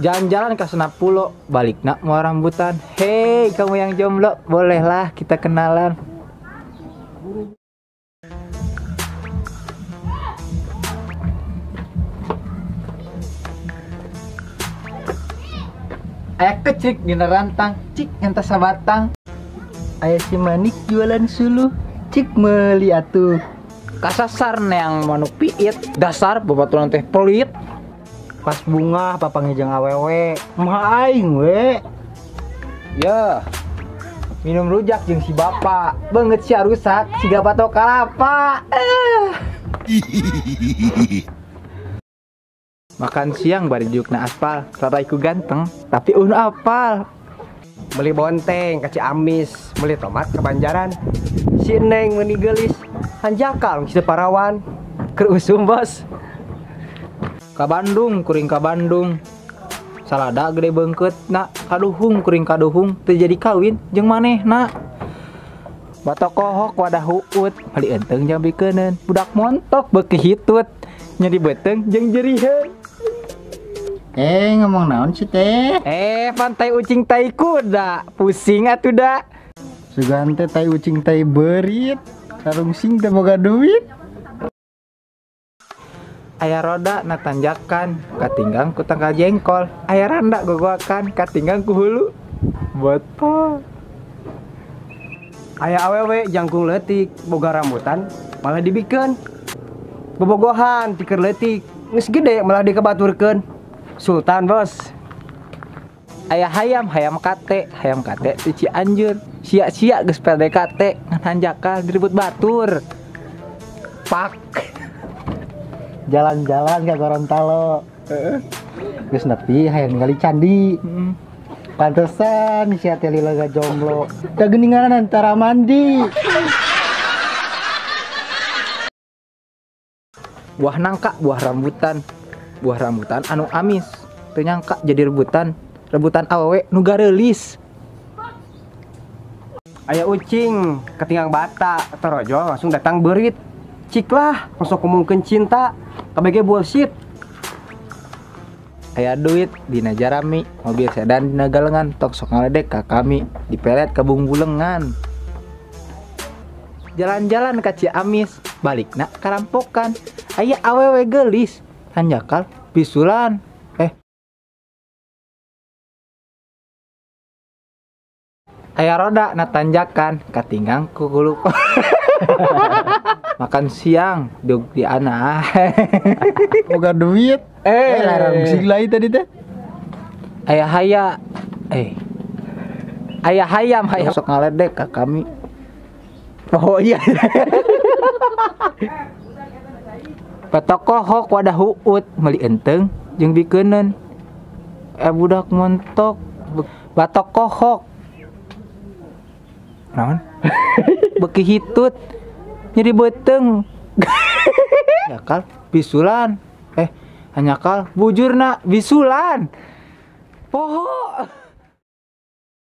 Jalan-jalan ke Senap Pulo, balik nak mau rambutan. Hei, kamu yang jomblo, bolehlah kita kenalan. Ayah kecik di rantang, cik entas sabatang. Ayah si manik jualan suluh, cik meli atuh. Kasasar neang manuk piit, dasar babaturan teh pelit. Pas bunga papangnya jeung awewe, mah aing we. Ya, minum rujak jeung si bapak, banget si rusak, si gapato kalapa. Makan siang bari diukna aspal, raraiku ganteng, tapi apal. Beli bonteng ke Ciamis, beli tomat ke Banjaran. Si Neng meuni geulis, hanjakal si Parawan. Keur usum bos. Ka Bandung, kuring ka Bandung. Salada gede beungkeut na, kaduhung kuring kaduhung teu jadi kawin jeung manehna. Batok kohok wadah huut, bali enteng jeung bikeuneun. Budak montok beuki hitut, nyeri beuteng jeung jeriheun. Ngomong naon sih teh? Pantai ucing tai kuda, pusing atuh da. Sugan teh tai ucing tai berit, sarung sing teh boga duit. Aya roda na tanjakan, katinggang ku tangkal jengkol. Aya randa gogoakan, katinggang ku hulu botol. Aya awewe jangkung leutik, boga rambutan, malah dibikeun. Bobogohan ti keur leutik, geus gede malah dikebaturkeun. Sultan bos. Aya hayam kate ti Cianjur. Sia-sia geus PDKT ngan hanjakal direbut batur. Pak. Jalan-jalan ke Gorontalo. Geus nepi hayang ningali candi. Pantesan si ate lila jomblo. Kageningan antara mandi. Buah nangka, buah rambutan anu amis. Teu nyangka jadi rebutan awewe nu gareulis. Aya ucing ketinggang bata, torojo langsung datang berit. Cik lah, langsung ngomongkeun cinta, kabege bullshit. Aya duit dina Jarami, mobil sedan dina Galengan, tok sok ngaledek ka kami, dipelet ka Bungbulengan. Jalan-jalan ka Ciamis, balikna ka Rampokan. Aya awewe geulis, hanjakal bisulan. Aya roda na tanjakan, katinggang ku hulu. Makan siang dug di ana. Boga duit. Larang sing lain tadi teh. Aya hayam sok ngaledek ka kami. Oh iya. Patokohok wadah huut meuli enteng jeung bikeuneun. Budak montok batok kohok. Naon? Beuki hitut nyeri beuteng. Yakal bisulan. Hanyakal bujurna bisulan. Poho.